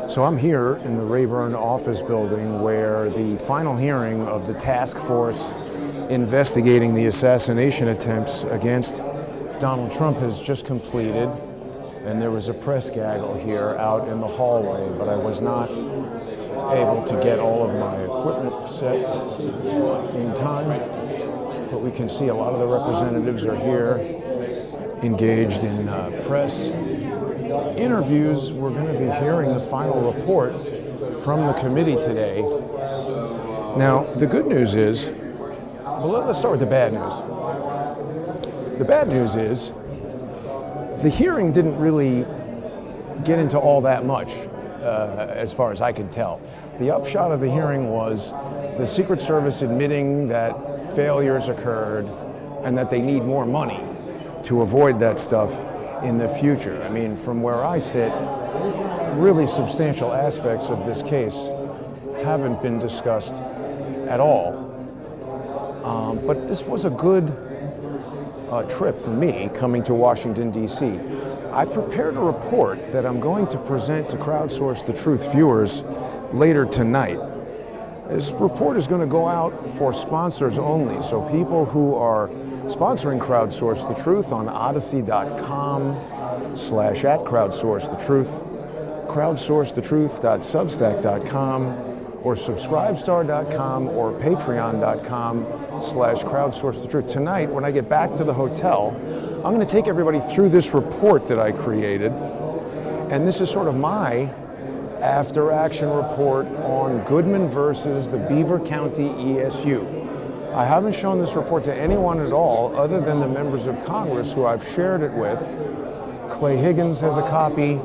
So I'm here in the Rayburn office building where the final hearing of the task force investigating the assassination attempts against Donald Trump has just completed. And there was a press gaggle here out in the hallway, but I was not able to get all of my equipment set in time. But we can see a lot of the representatives are here engaged in press interviews. We're going to be hearing the final report from the committee today. Now, the good news is, well, let's start with the bad news. The bad news is, the hearing didn't really get into all that much, as far as I could tell. The upshot of the hearing was the Secret Service admitting that failures occurred and that they need more money to avoid that stuff in the future. I mean, from where I sit, really substantial aspects of this case haven't been discussed at all. But this was a good trip for me coming to Washington, D.C. I prepared a report that I'm going to present to Crowdsource the Truth viewers later tonight. This report is going to go out for sponsors only, so people who are sponsoring Crowdsource the Truth on odyssey.com/@crowdsourcethetruth, crowdsourcethetruth.substack.com, or subscribestar.com or patreon.com/crowdsourcethetruth. Tonight, when I get back to the hotel, I'm going to take everybody through this report that I created. And this is sort of my after-action report on Goodman versus the Beaver County ESU. I haven't shown this report to anyone at all other than the members of Congress who I've shared it with. Clay Higgins has a copy.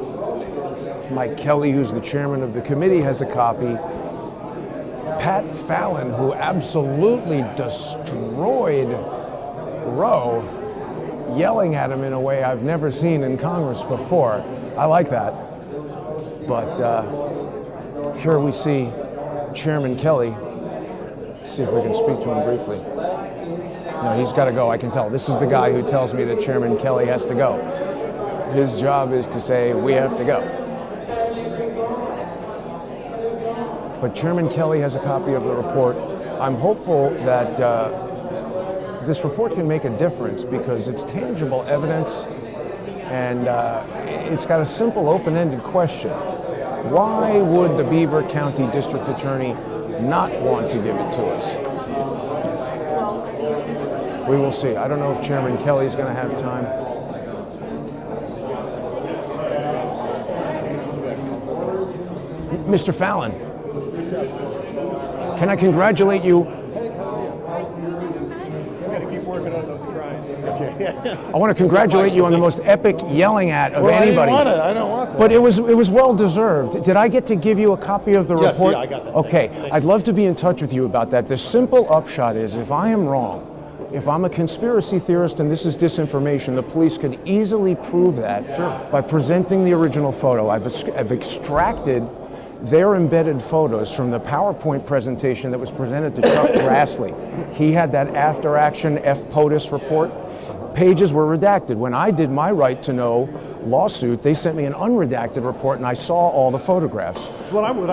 Mike Kelly, who's the chairman of the committee, has a copy. Pat Fallon, who absolutely destroyed Roe, yelling at him in a way I've never seen in Congress before. I like that. But here we see Chairman Kelly. See if we can speak to him briefly. No, he's got to go, I can tell. This is the guy who tells me that Chairman Kelly has to go. His job is to say, we have to go. But Chairman Kelly has a copy of the report. I'm hopeful that this report can make a difference because it's tangible evidence and it's got a simple open-ended question. Why would the Beaver County District Attorney not want to give it to us? We will see. I don't know if Chairman Kelly is going to have time. Mr. Fallon, can I congratulate you? I want to congratulate you on the most epic yelling at of anybody. I don't want that. But it was well deserved. Did I get to give you a copy of the report? Yeah, I got that. Okay, I'd love to be in touch with you about that. The simple upshot is, if I am wrong, if I'm a conspiracy theorist and this is disinformation, the police could easily prove that by presenting the original photo. I've extracted their embedded photos from the PowerPoint presentation that was presented to Chuck Grassley. He had that after-action F-POTUS report. Pages were redacted. When I did my right to know lawsuit, they sent me an unredacted report and I saw all the photographs. What I would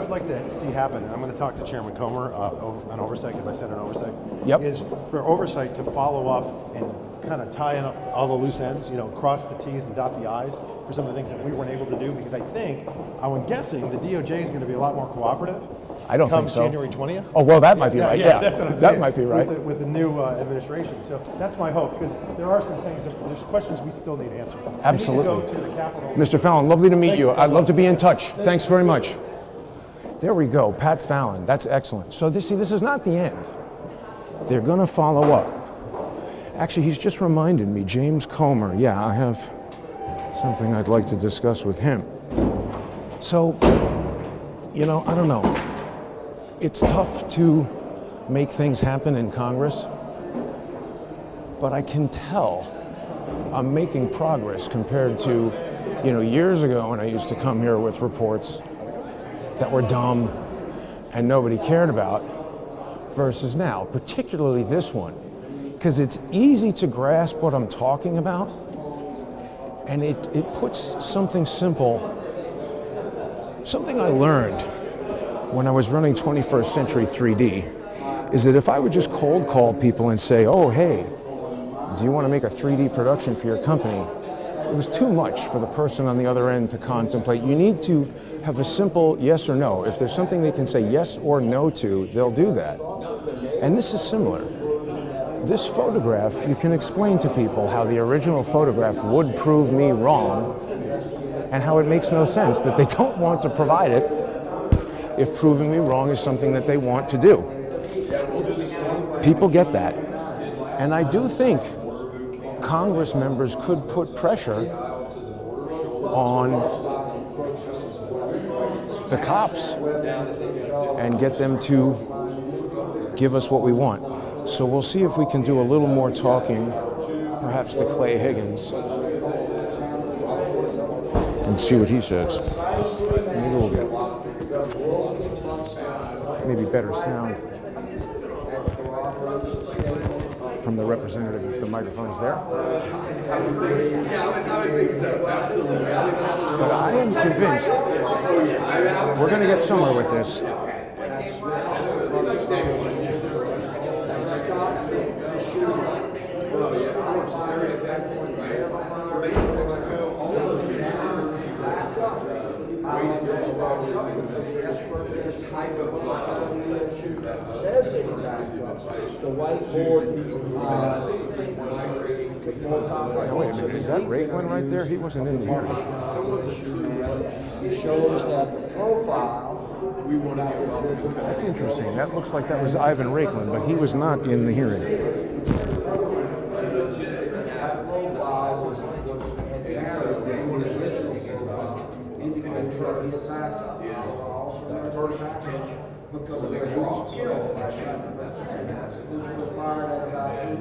like to see happen, and I'm going to talk to Chairman Comer on oversight, because I said on oversight, is for oversight to follow up and kind of tie in all the loose ends, cross the T's and dot the I's for some of the things that we weren't able to do, because I'm guessing the DOJ is going to be a lot more cooperative. I don't think so. January 20th. Oh, well, that might be right. Yeah, that's what I'm that saying. might be right. With the new administration. So that's my hope, because there are some things there's questions we still need answered. Absolutely. We need to go to the Capitol. Mr. Fallon, lovely to meet you. I'd love to be in touch. Thanks very much. There we go, Pat Fallon. That's excellent. So this is not the end. They're going to follow up. Actually, he's just reminded me, James Comer. Yeah, I have something I'd like to discuss with him. So, I don't know. It's tough to make things happen in Congress, but I can tell I'm making progress compared to, years ago when I used to come here with reports that were dumb and nobody cared about versus now, particularly this one, because it's easy to grasp what I'm talking about, and it puts something simple, something I learned when I was running 21st Century 3D, is that if I would just cold call people and say, oh, hey, do you want to make a 3D production for your company? It was too much for the person on the other end to contemplate. You need to have a simple yes or no. If there's something they can say yes or no to, they'll do that. And this is similar. This photograph, you can explain to people how the original photograph would prove me wrong and how it makes no sense that they don't want to provide it if proving me wrong is something that they want to do. People get that. And I do think Congress members could put pressure on the cops and get them to give us what we want. So we'll see if we can do a little more talking, perhaps to Clay Higgins, and see what he says. Maybe we'll get maybe better sound from the representative if the microphone is there. Yeah, I would think so, absolutely. But I am convinced we're going to get somewhere with this. Says it the whiteboard. Wait a minute, is that Riklin right there? He wasn't in the hearing. Shows that the profile. That's interesting. That looks like that was Ivan Riklin, but he was not in the hearing. Because of where he was killed by China, which was fired at about 18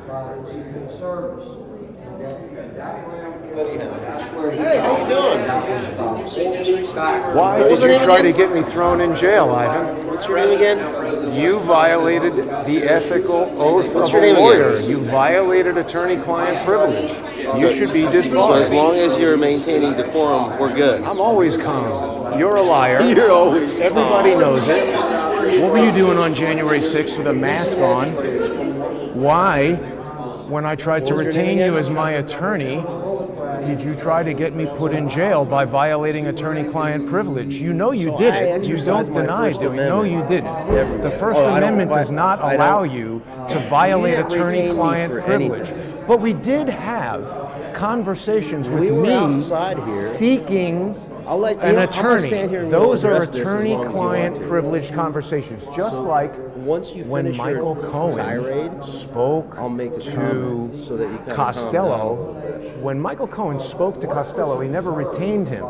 by the Secret Service. And that round, that's where he Hey, how you doing? That was about 6 weeks back. Why did What's you your name try to again? get me thrown in jail, Ivan? What's your name again? You violated the ethical oath What's of your a name lawyer. again? You violated attorney-client privilege. You should be So as disbarred. long as you're maintaining decorum, we're good. I'm always calm. You're a liar. You're always Everybody knows it. What were you doing on January 6th with a mask on? Why, when I tried to What was your retain name you again? as my attorney, did you try to get me put in jail by violating attorney-client privilege? You know you did I it. You don't exercised my deny First doing it. No, you Amendment. didn't. Never The did. First Oh, I don't- Amendment does not I don't- allow you to violate didn't retain me attorney-client for privilege. anything. But we did have conversations with We were me outside here. seeking I'll let you an know, I'm gonna attorney. stand here and Those we'll are address this as long as you want attorney-client to. privileged conversations, just like Once you when finish your Michael Cohen tirade, spoke I'll make a to comment so that you kind of calm Costello. When Michael Cohen spoke to Costello, he never retained him.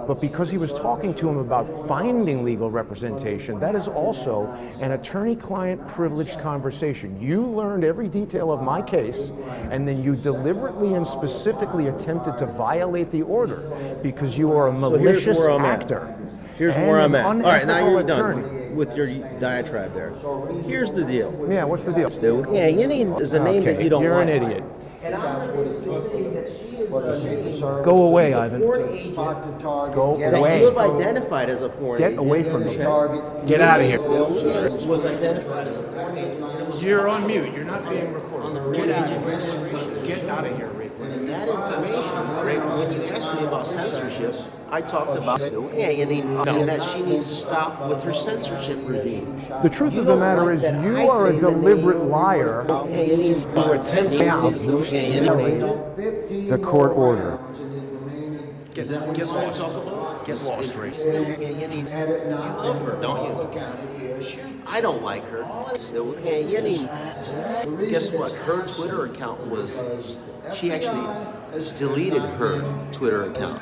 But because he was talking to him about finding legal representation, that is also an attorney-client privileged conversation. You learned every detail of my case, and then you deliberately and specifically attempted to violate the order because you are a So here's malicious where I'm actor. at. Here's and where I'm an at. All right, now unethical you're attorney. done with your diatribe there. Here's the deal. Yeah, what's the deal? Yeah, Yenny is a name that you don't You're like. an idiot. And I was saying that she is a Secret Service. Go away, Ivan. Spot the target. Go get That away. you have identified as a foreign Get agent. away from me. Target. Get out of here. Was identified as a foreign agent. And it was You're on mute. You're not being recorded. on the foreign agent registration. Get out of here, Riklin. And that information, when you asked me about censorship, I talked about and that she needs to stop with her censorship regime. The truth You of the don't matter like is that you I are a say the name deliberate liar who attempt the court order. Is that what you want to talk about? Guess what? You love her, don't you? I don't like her. Guess what? Her Twitter account was, she actually deleted her Twitter account.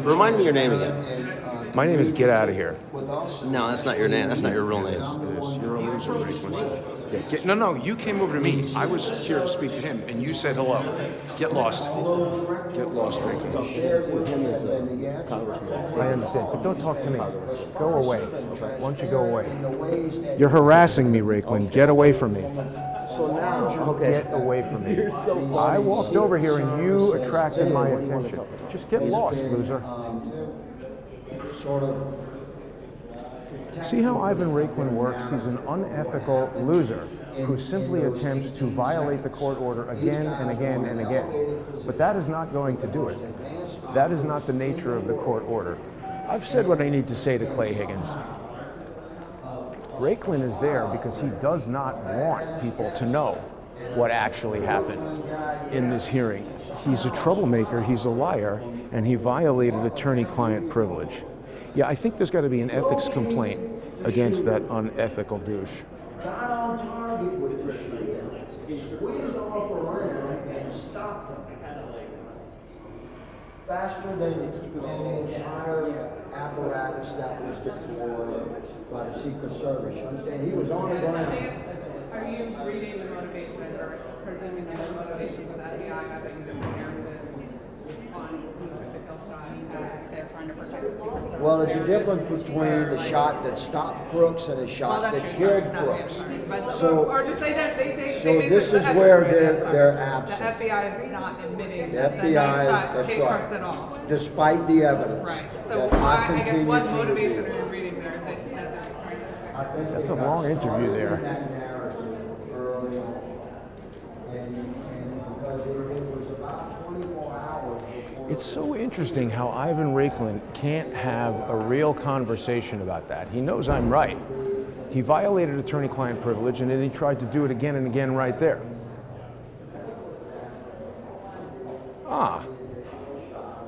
Remind me your name again. My name is Get Out of Here. No, that's not your name. That's not your real name. Your You influenced me. No, you came over to me. I was here to speak to him, and you said hello. Get lost. Get lost, Ricky. Him as a congressman. I understand, but don't talk to me. Go away. Why don't you go away? You're harassing me, Riklin. Get away from me. So now, okay. Get away from me. You're so funny. I walked over here and you attracted my attention. Just get lost, loser. Sort of. See how Ivan Riklin works? He's an unethical loser who simply attempts to violate the court order again and again and again. But that is not going to do it. That is not the nature of the court order. I've said what I need to say to Clay Higgins. Riklin is there because he does not want people to know what actually happened in this hearing. He's a troublemaker, he's a liar, and he violated attorney-client privilege. Yeah, I think there's got to be an ethics complaint against that unethical douche. Got on target with this shit, squeezed off around and stopped them. Faster than the entire apparatus that was deployed by the Secret Service. You understand? He was on the ground. Are you reading the motivation or presuming the motivation for the FBI having been prepared on who took the kill shot as they're trying to protect the Secret Service? Well, there's a difference between the shot that stopped Crooks and a shot that killed Crooks. So this is where they're absent. The FBI is not admitting The that FBI, shot that's Kate Crooks at right. all. Despite the evidence. Right. So that I I guess continue what to motivation reveal. are you reading there? Is that they're trying to I think That's they a long interview there. that narrative early on. And because it was about 24 hours before. It's so interesting how Ivan Riklin can't have a real conversation about that. He knows I'm right. He violated attorney-client privilege, and then he tried to do it again and again right there.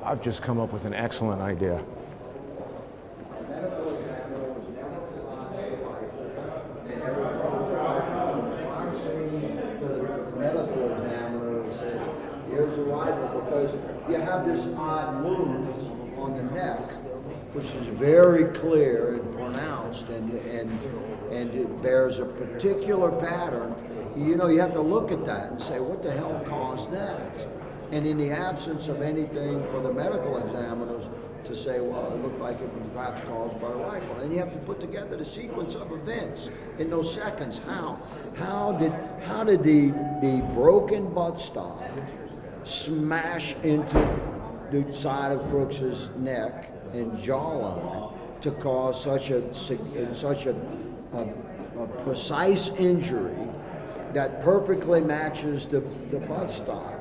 I've just come up with an excellent idea. Medical examiner said, here's a rifle, because you have this odd wound on the neck, which is very clear and pronounced, and it bears a particular pattern. You know, you have to look at that and say, what the hell caused that? And in the absence of anything for the medical examiners to say, well, it looked like it was perhaps caused by a rifle. And you have to put together the sequence of events in those seconds. How did the broken buttstock smash into the side of Crooks's neck and jawline to cause such a precise injury that perfectly matches the buttstock?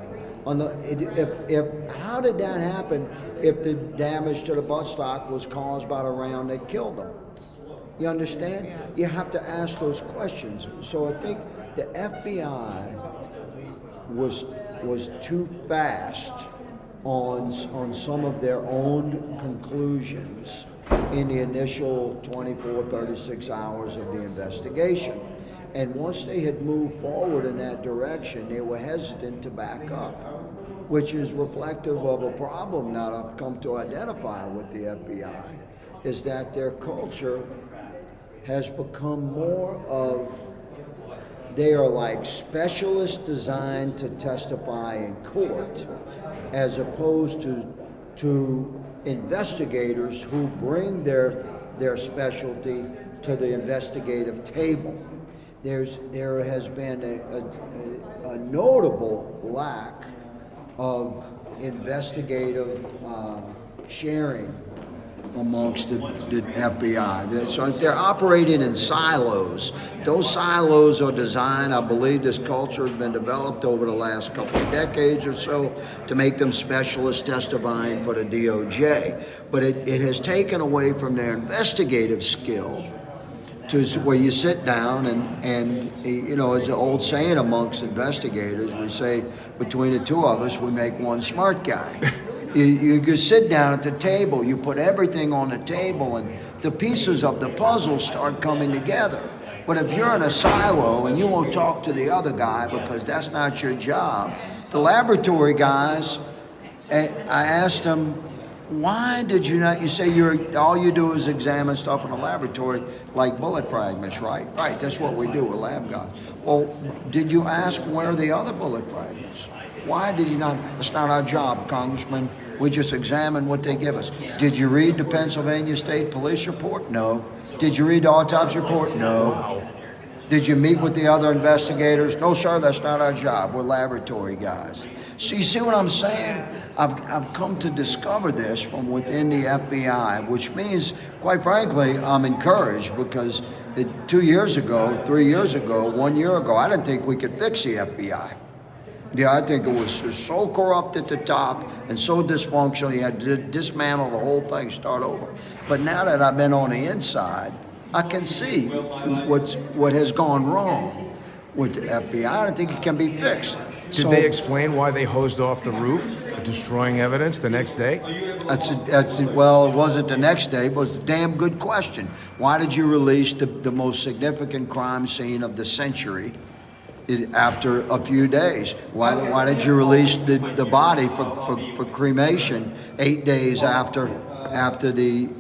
How did that happen if the damage to the buttstock was caused by the round that killed them? You understand? You have to ask those questions. So I think the FBI was too fast on some of their own conclusions in the initial 24, 36 hours of the investigation. And once they had moved forward in that direction, they were hesitant to back up, which is reflective of a problem that I've come to identify with the FBI, is that their culture has become more of, they are like specialists designed to testify in court, as opposed to investigators who bring their specialty to the investigative table. There has been a notable lack of investigative sharing amongst the FBI. So they're operating in silos. Those silos are designed, I believe this culture has been developed over the last couple of decades or so to make them specialists testifying for the DOJ. But it has taken away from their investigative skill to where you sit down and you know, it's an old saying amongst investigators, we say between the two of us we make one smart guy. You sit down at the table, you put everything on the table, and the pieces of the puzzle start coming together. But if you're in a silo and you won't talk to the other guy because that's not your job, the laboratory guys, I asked them, Why did you not? You say all you do is examine stuff in a laboratory like bullet fragments, right? Right. That's what we do. We're lab guys. Well, did you ask where are the other bullet fragments? Why did you not? It's not our job, Congressman. We just examine what they give us. Did you read the Pennsylvania State Police report? No. Did you read the autopsy report? No. Wow. Did you meet with the other investigators? No, sir, that's not our job. We're laboratory guys. So you see what I'm saying? I've come to discover this from within the FBI, which means, quite frankly, I'm encouraged because 2 years ago, 3 years ago, 1 year ago, I didn't think we could fix the FBI. Yeah, I think it was so corrupt at the top and so dysfunctional, you had to dismantle the whole thing, start over. But now that I've been on the inside, I can see what has gone wrong with the FBI. I don't think it can be fixed. Did they explain why they hosed off the roof, destroying evidence the next day? Well, it wasn't the next day, but it was a damn good question. Why did you release the most significant crime scene of the century after a few days? Why did you release the body for cremation 8 days after the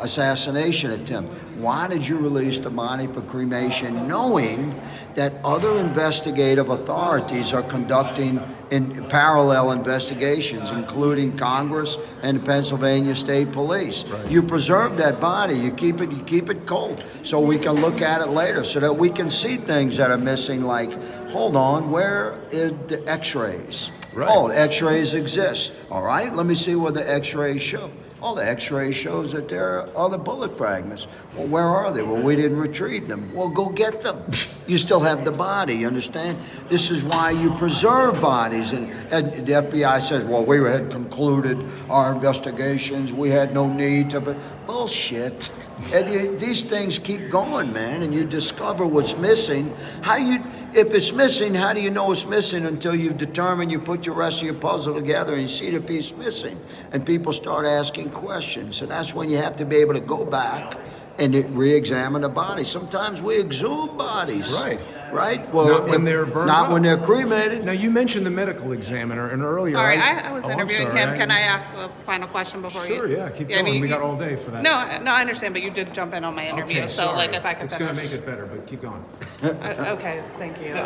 assassination attempt? Why did you release the body for cremation knowing that other investigative authorities are conducting in parallel investigations, including Congress and the Pennsylvania State Police? Right. You preserve that body, you keep it cold so we can look at it later, so that we can see things that are missing, like, hold on, where is the x-rays? Right. Oh, the x-rays exist. All right, let me see what the x-rays show. Oh, the x-ray shows that there are other bullet fragments. Well, where are they? Well, we didn't retrieve them. Well, go get them. You still have the body, you understand? This is why you preserve bodies. And the FBI says, well, we had concluded our investigations. We had no need to. Bullshit. And these things keep going, man, and you discover what's missing. If it's missing, how do you know it's missing until you've determined, you put your rest of your puzzle together and you see the piece missing, and people start asking questions. And that's when you have to be able to go back and re-examine the body. Sometimes we exhume bodies. Right? Well, not when they're burned up. When they're cremated. Now, you mentioned the medical examiner, and earlier... Sorry, I was interviewing him. Can I ask a final question before you... Sure, yeah, keep going. I mean, we got all day for that. No, I understand, but you did jump in on my interview, okay, so sorry. like if I could It's going to make it better, but keep going. Okay, thank you.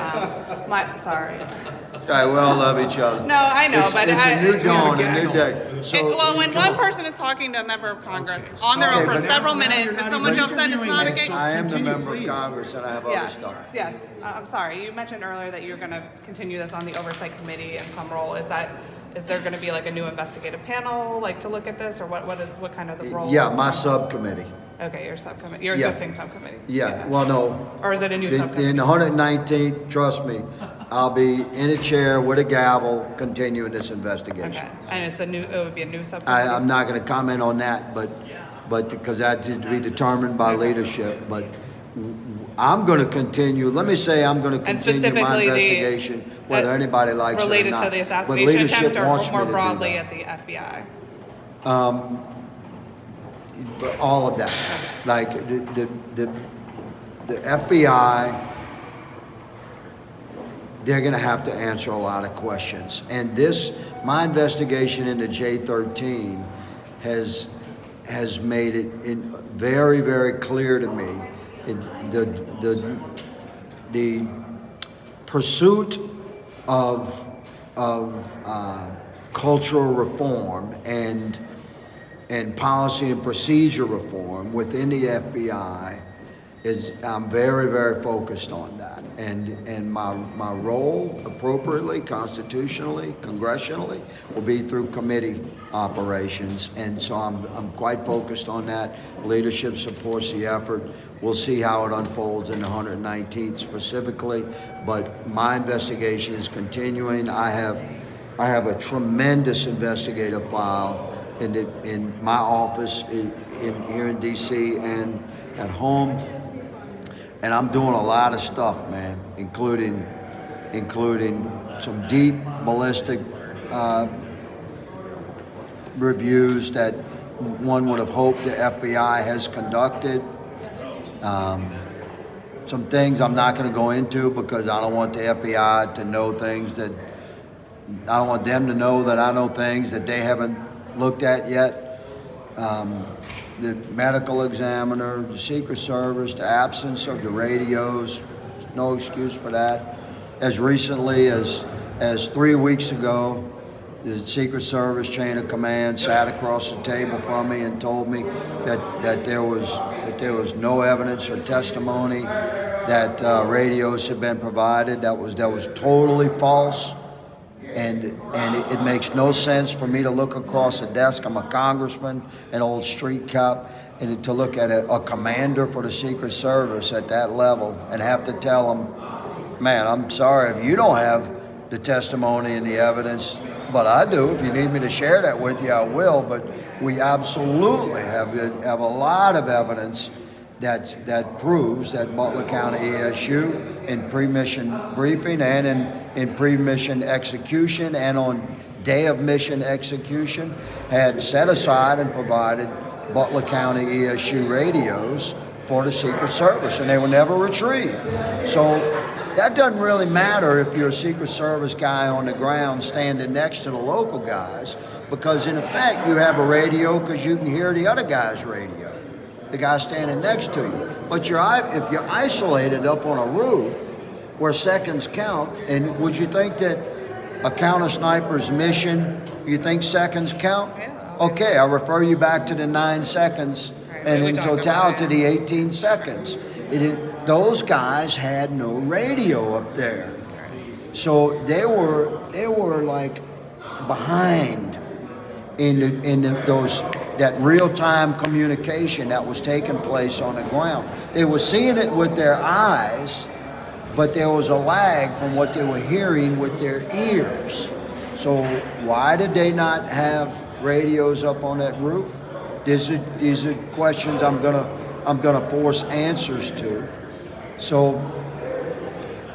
Sorry. All right, we all love each other. No, I know, but it's a new dawn, a new day. So, well, when one person is talking to a member of Congress on their own for several minutes, and someone jumps in, it's not a game. I am the member of Congress, and I have other stuff. Yes. I'm sorry. You mentioned earlier that you're going to continue this on the oversight committee in some role. Is there going to be like a new investigative panel, like to look at this, or what kind of the role? Yeah, my subcommittee. Okay, your subcommittee, your existing subcommittee. Yeah. Well, no. Or is it a new subcommittee? In the 119th, trust me, I'll be in a chair with a gavel continuing this investigation. Okay, and it would be a new subcommittee. I'm not going to comment on that, but because that is to be determined by leadership. But I'm going to continue. Let me say I'm going to continue my investigation, whether anybody likes it or not. Related to the assassination attempt, or more broadly at the FBI. All of that, like the FBI, they're going to have to answer a lot of questions. And my investigation into J13 has made it very, very clear to me. The pursuit of cultural reform and policy and procedure reform within the FBI I'm very, very focused on that. And my role, appropriately, constitutionally, congressionally, will be through committee operations. And so I'm quite focused on that. Leadership supports the effort. We'll see how it unfolds in the 119th specifically, but my investigation is continuing. I have a tremendous investigative file in my office here in DC and at home, and I'm doing a lot of stuff, man, including some deep ballistic reviews that one would have hoped the FBI has conducted. Some things I'm not going to go into because I don't want the FBI to know things that I don't want them to know that I know things that they haven't looked at yet. the medical examiner, the Secret Service, the absence of the radios, no excuse for that. As recently as 3 weeks ago, the Secret Service chain of command sat across the table from me and told me that there was no evidence or testimony that radios had been provided. That was totally false, and it makes no sense for me to look across a desk. I'm a congressman, an old street cop, and to look at a commander for the Secret Service at that level and have to tell him, man, I'm sorry if you don't have the testimony and the evidence, but I do. If you need me to share that with you, I will. But we absolutely have a lot of evidence that proves that Butler County ESU in pre-mission briefing and in pre-mission execution and on day of mission execution had set aside and provided Butler County ESU radios for the Secret Service, and they were never retrieved. So that doesn't really matter if you're a Secret Service guy on the ground standing next to the local guys, because in effect you have a radio because you can hear the other guy's radio, the guy standing next to you. But if you're isolated up on a roof where seconds count, and would you think that a counter sniper's mission, you think seconds count? Okay, I refer you back to the 9 seconds, and in totality the 18 seconds. Those guys had no radio up there, so they were like behind in that real-time communication that was taking place on the ground. They were seeing it with their eyes, but there was a lag from what they were hearing with their ears. So why did they not have radios up on that roof? These are questions I'm gonna force answers to. So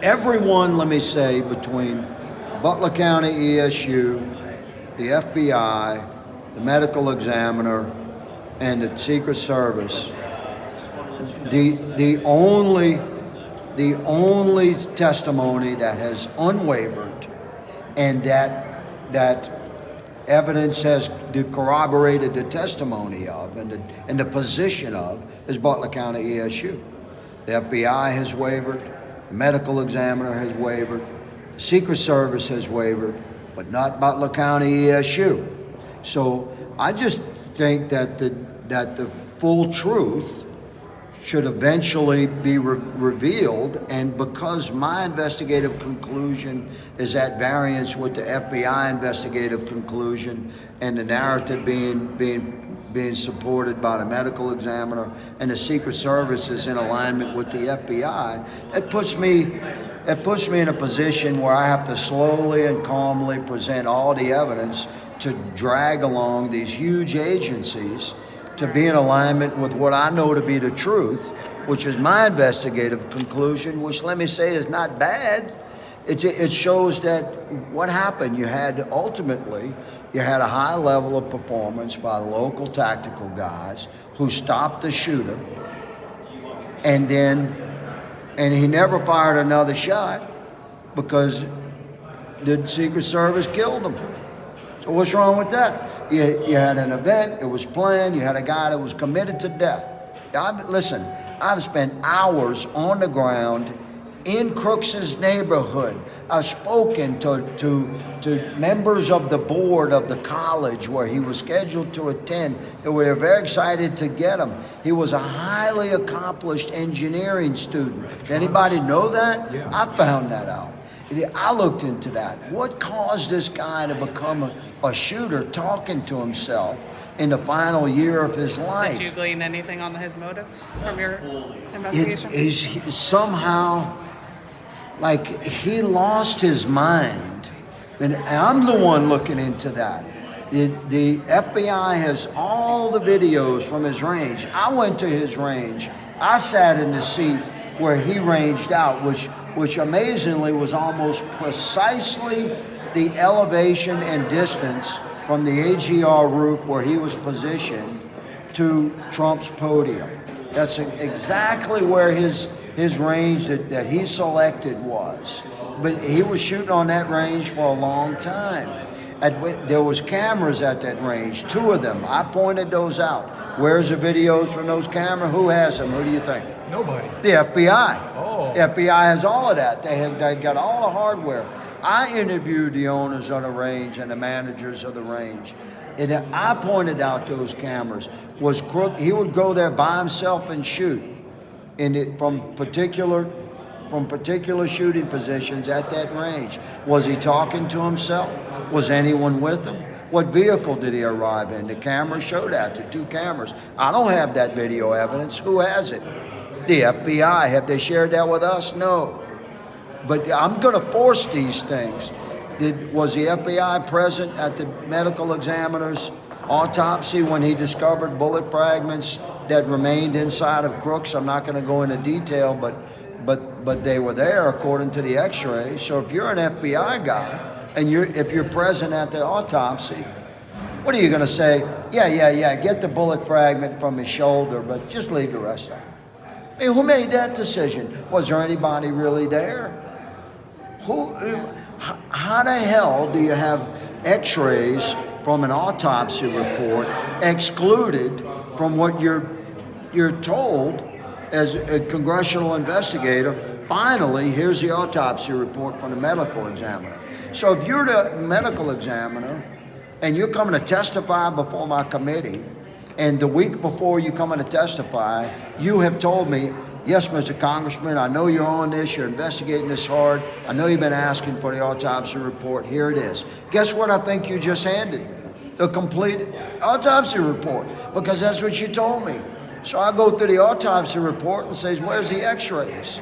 everyone, let me say, between Butler County ESU, the FBI, the medical examiner, and the Secret Service, the only testimony that has unwavered and that evidence has corroborated the testimony of and the position of is Butler County ESU. The FBI has wavered, the medical examiner has wavered, the Secret Service has wavered, but not Butler County ESU. So I just think that the full truth should eventually be revealed, and because my investigative conclusion is at variance with the FBI investigative conclusion, and the narrative being supported by the medical examiner, and the Secret Service is in alignment with the FBI, it puts me in a position where I have to slowly and calmly present all the evidence to drag along these huge agencies to be in alignment with what I know to be the truth, which is my investigative conclusion, which, let me say, is not bad. It shows that what happened, you had a high level of performance by local tactical guys who stopped the shooter, and he never fired another shot because the Secret Service killed him. So what's wrong with that? You had an event, it was planned, you had a guy that was committed to death. I've spent hours on the ground in Crooks's neighborhood. I've spoken to members of the board of the college where he was scheduled to attend, and we were very excited to get him. He was a highly accomplished engineering student. Did anybody know that? Yeah. I found that out. I looked into that. What caused this guy to become a shooter, talking to himself in the final year of his life? Did you glean anything on his motives from your investigation? He's somehow, like, he lost his mind. And I'm the one looking into that. The FBI has all the videos from his range. I went to his range. I sat in the seat where he ranged out, which amazingly was almost precisely the elevation and distance from the AGR roof where he was positioned to Trump's podium. That's exactly where his range that he selected was. But he was shooting on that range for a long time. There was cameras at that range, 2 of them. I pointed those out. Where's the videos from those cameras? Who has them? Who do you think? Nobody. The FBI. Oh. The FBI has all of that. They got all the hardware. I interviewed the owners of the range and the managers of the range. And I pointed out those cameras. Was Crook, he would go there by himself and shoot from particular shooting positions at that range. Was he talking to himself? Was anyone with him? What vehicle did he arrive in? The camera showed that, the 2 cameras. I don't have that video evidence. Who has it? The FBI. Have they shared that with us? No. But I'm going to force these things. Was the FBI present at the medical examiner's autopsy when he discovered bullet fragments that remained inside of Crooks? I'm not going to go into detail, but they were there according to the X-ray. So if you're an FBI guy and if you're present at the autopsy, what are you going to say? Yeah, get the bullet fragment from his shoulder, but just leave the rest of it. I mean, who made that decision? Was there anybody really there? How the hell do you have X-rays from an autopsy report excluded from what you're told as a congressional investigator? Finally, here's the autopsy report from the medical examiner. So if you're the medical examiner and you're coming to testify before my committee, and the week before you come in to testify, you have told me, yes, Mr. Congressman, I know you're on this, you're investigating this hard, I know you've been asking for the autopsy report, here it is. Guess what I think you just handed me? The complete autopsy report, because that's what you told me. So I go through the autopsy report and says, where's the X-rays?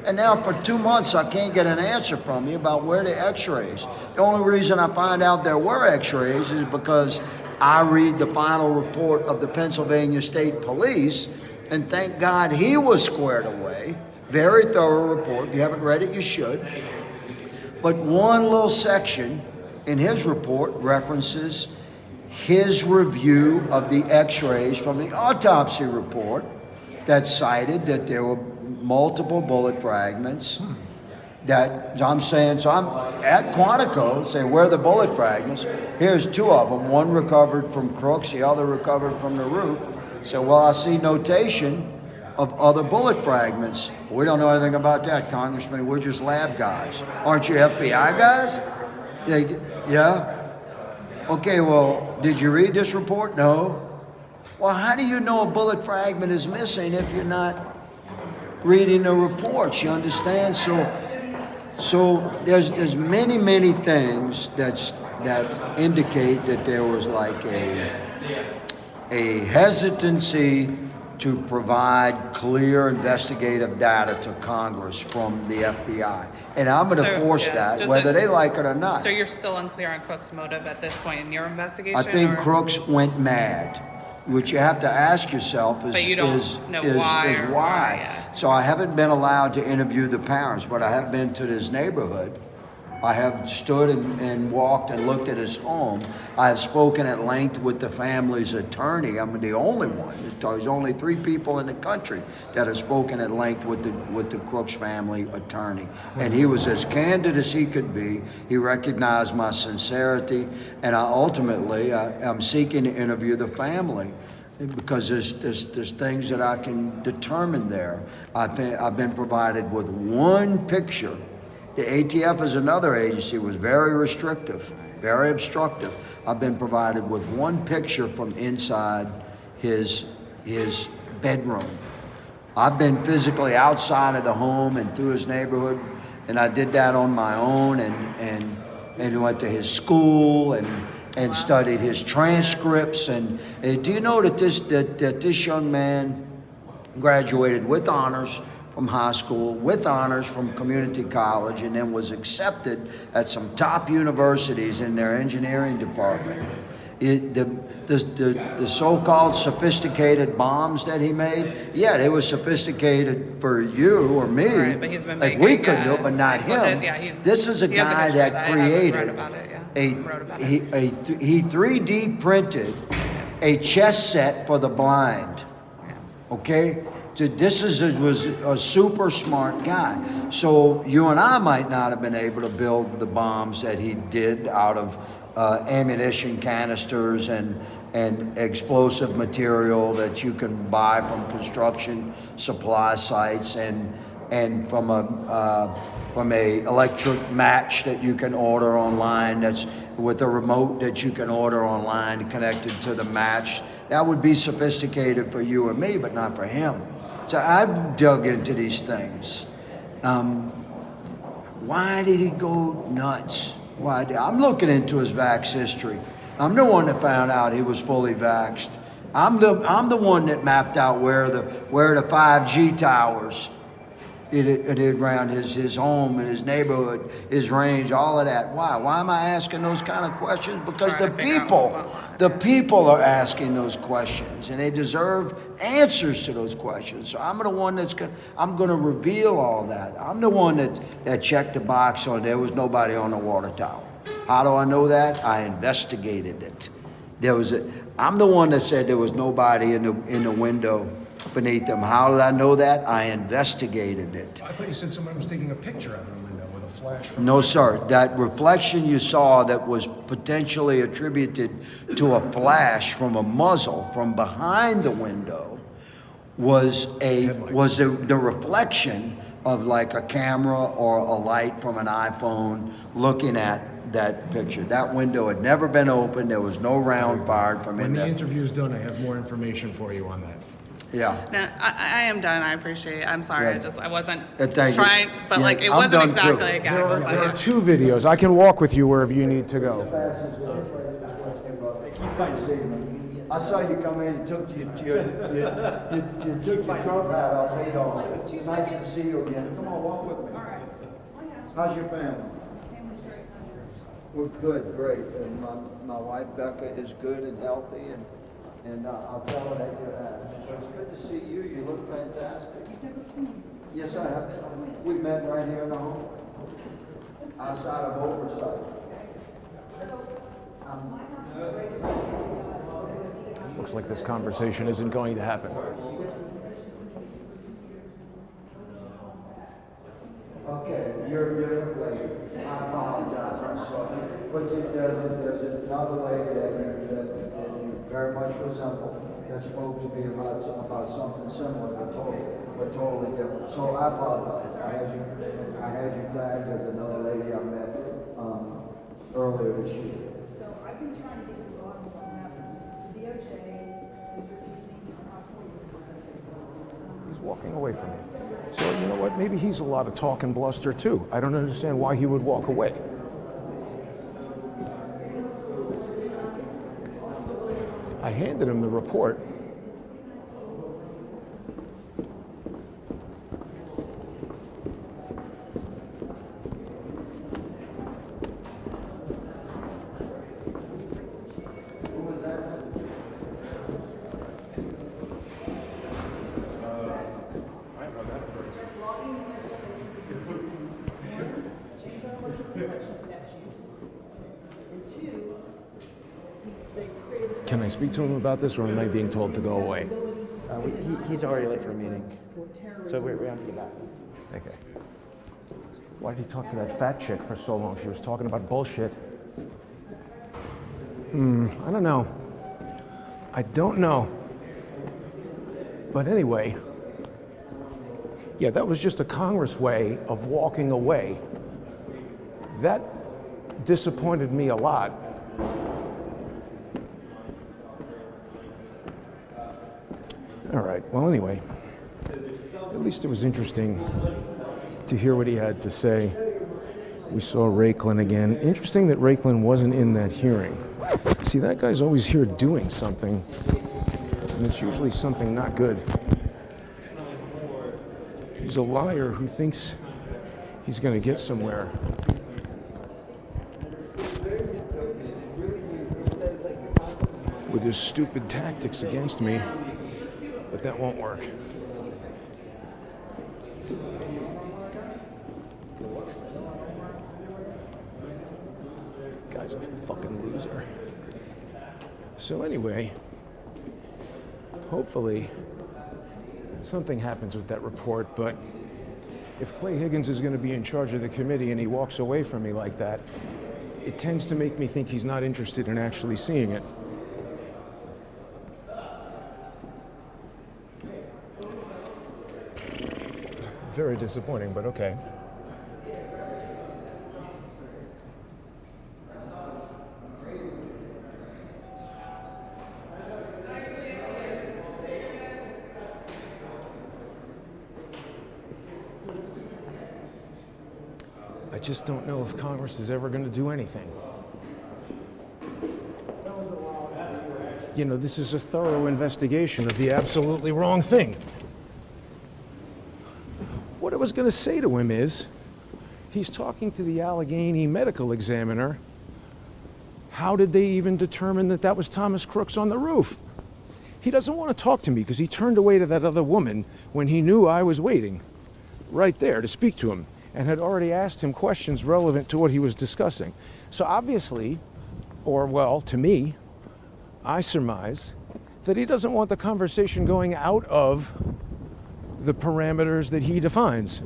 And now for 2 months, I can't get an answer from you about where the X-rays. The only reason I find out there were X-rays is because I read the final report of the Pennsylvania State Police, and thank God he was squared away. Very thorough report. If you haven't read it, you should. But one little section in his report references his review of the X-rays from the autopsy report that cited that there were multiple bullet fragments. That I'm saying, so I'm at Quantico, say, where are the bullet fragments? Here's 2 of them. One recovered from Crooks, the other recovered from the roof. So, well, I see notation of other bullet fragments. We don't know anything about that, Congressman. We're just lab guys. Aren't you FBI guys? Yeah? Okay, well, did you read this report? No. Well, how do you know a bullet fragment is missing if you're not reading the reports? You understand? So there's many things that indicate that there was like a hesitancy to provide clear investigative data to Congress from the FBI. And I'm going to force that, whether they like it or not. So you're still unclear on Crook's motive at this point in your investigation? I think Crooks went mad. What you have to ask yourself is, but you don't know why. Yeah. So I haven't been allowed to interview the parents, but I have been to this neighborhood. I have stood and walked and looked at his home. I have spoken at length with the family's attorney. I'm the only one. There's only 3 people in the country that have spoken at length with the Crooks family attorney. And he was as candid as he could be. He recognized my sincerity. And I'm seeking to interview the family, because there's things that I can determine there. I've been provided with one picture. The ATF is another agency, was very restrictive, very obstructive. I've been provided with one picture from inside his bedroom. I've been physically outside of the home and through his neighborhood, and I did that on my own, and went to his school and studied his transcripts. And do you know that this young man graduated with honors from high school, with honors from community college, and then was accepted at some top universities in their engineering department? The so-called sophisticated bombs that he made, yeah, they were sophisticated for you or me. Right, but he's been like we could do it, but not him. This is a guy that created he 3D printed a chess set for the blind. Okay. This was a super smart guy. So you and I might not have been able to build the bombs that he did out of ammunition canisters and explosive material that you can buy from construction supply sites and from a electric match that you can order online that's with a remote that you can order online connected to the match. That would be sophisticated for you and me, but not for him. So I've dug into these things. Why did he go nuts? I'm looking into his vax history. I'm the one that found out he was fully vaxxed. I'm the one that mapped out where the 5G towers it around his home and his neighborhood, his range, all of that. Why am I asking those kind of questions? Because the people are asking those questions, and they deserve answers to those questions. So I'm the one I'm going to reveal all that. I'm the one that checked the box on there was nobody on the water tower. How do I know that? I investigated it. I'm the one that said there was nobody in the window beneath them. How did I know that? I investigated it. I thought you said someone was taking a picture out of the window with a flash. No, sir. That reflection you saw that was potentially attributed to a flash from a muzzle from behind the window was the reflection of like a camera or a light from an iPhone looking at that picture. That window had never been opened. There was no round fired from in there. When the interview's done, I have more information for you on that. Yeah. No, I am done. I appreciate it. I'm sorry. Yeah. I wasn't Thank you. trying, but Yeah, like it I'm wasn't done, exactly too. a gag. There but are yeah. 2 videos. I can walk with you wherever you need to go. I saw you come in and took your Trump hat off. Hey, dog. Nice to see you again. Come on, walk with me. How's your family? We're good, great. And my wife Becca is good and healthy, and I'll tell her that you're happy. It's good to see you. You look fantastic. Yes, I have. We met right here in the home, outside of Oversight. Looks like this conversation isn't going to happen. Okay, you're late. I apologize, I'm sorry. But there's another lady that you very much resemble that spoke to me about something similar, but totally different. So I apologize. I had you tagged as another lady I met earlier this year. So I've been trying to get to the bottom of what happened. The DOJ is refusing our FOIA. He's walking away from me. So you know what? Maybe he's a lot of talk and bluster too. I don't understand why he would walk away. I handed him the report. Can I speak to him about this, or am I being told to go away? He's already late for a meeting, so we have to get back. Okay. Why did he talk to that fat chick for so long? She was talking about bullshit. I don't know. I don't know. But anyway, yeah, that was just a Congress way of walking away. That disappointed me a lot. All right, well, anyway, at least it was interesting to hear what he had to say. We saw Riklin again. Interesting that Riklin wasn't in that hearing. See, that guy's always here doing something, and it's usually something not good. He's a liar who thinks he's going to get somewhere. With his stupid tactics against me, but that won't work. Guy's a fucking loser. So anyway, hopefully something happens with that report, but if Clay Higgins is going to be in charge of the committee and he walks away from me like that, it tends to make me think he's not interested in actually seeing it. Very disappointing, but okay. I just don't know if Congress is ever going to do anything. You know, this is a thorough investigation of the absolutely wrong thing. What I was going to say to him is, he's talking to the Allegheny medical examiner. How did they even determine that that was Thomas Crooks on the roof? He doesn't want to talk to me because he turned away to that other woman when he knew I was waiting right there to speak to him, and had already asked him questions relevant to what he was discussing. So obviously, or well, to me, I surmise that he doesn't want the conversation going out of the parameters that he defines.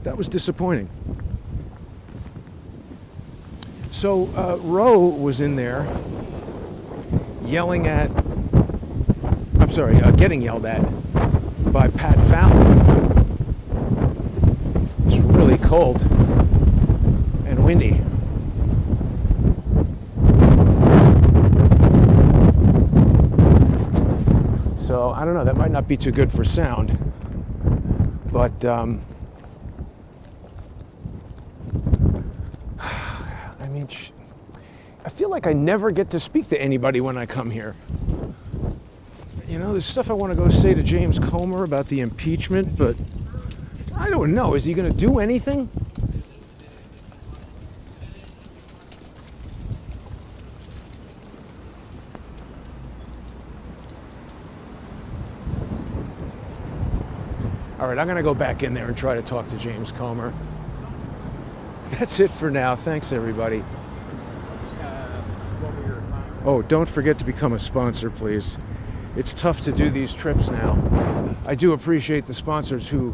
That was disappointing. So Roe was in there getting yelled at by Pat Fallon. It's really cold and windy. So I don't know, that might not be too good for sound, but I mean, I feel like I never get to speak to anybody when I come here. You know, there's stuff I want to go say to James Comer about the impeachment, but I don't know. Is he going to do anything? All right, I'm going to go back in there and try to talk to James Comer. That's it for now. Thanks, everybody. Oh, don't forget to become a sponsor, please. It's tough to do these trips now. I do appreciate the sponsors who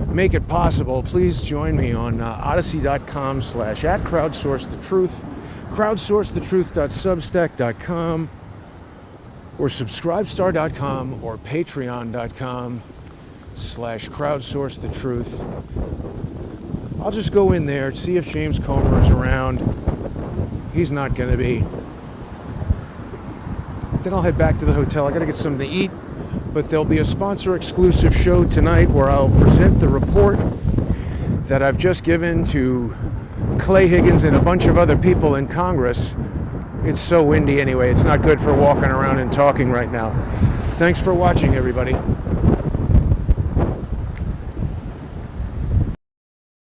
make it possible. Please join me on odyssey.com/@crowdsourcethetruth, crowdsourcethetruth.substack.com, or subscribestar.com, or patreon.com/crowdsourcethetruth. I'll just go in there, see if James Comer is around. He's not going to be. Then I'll head back to the hotel. I got to get something to eat, but there'll be a sponsor exclusive show tonight where I'll present the report that I've just given to Clay Higgins and a bunch of other people in Congress. It's so windy anyway. It's not good for walking around and talking right now. Thanks for watching, everybody.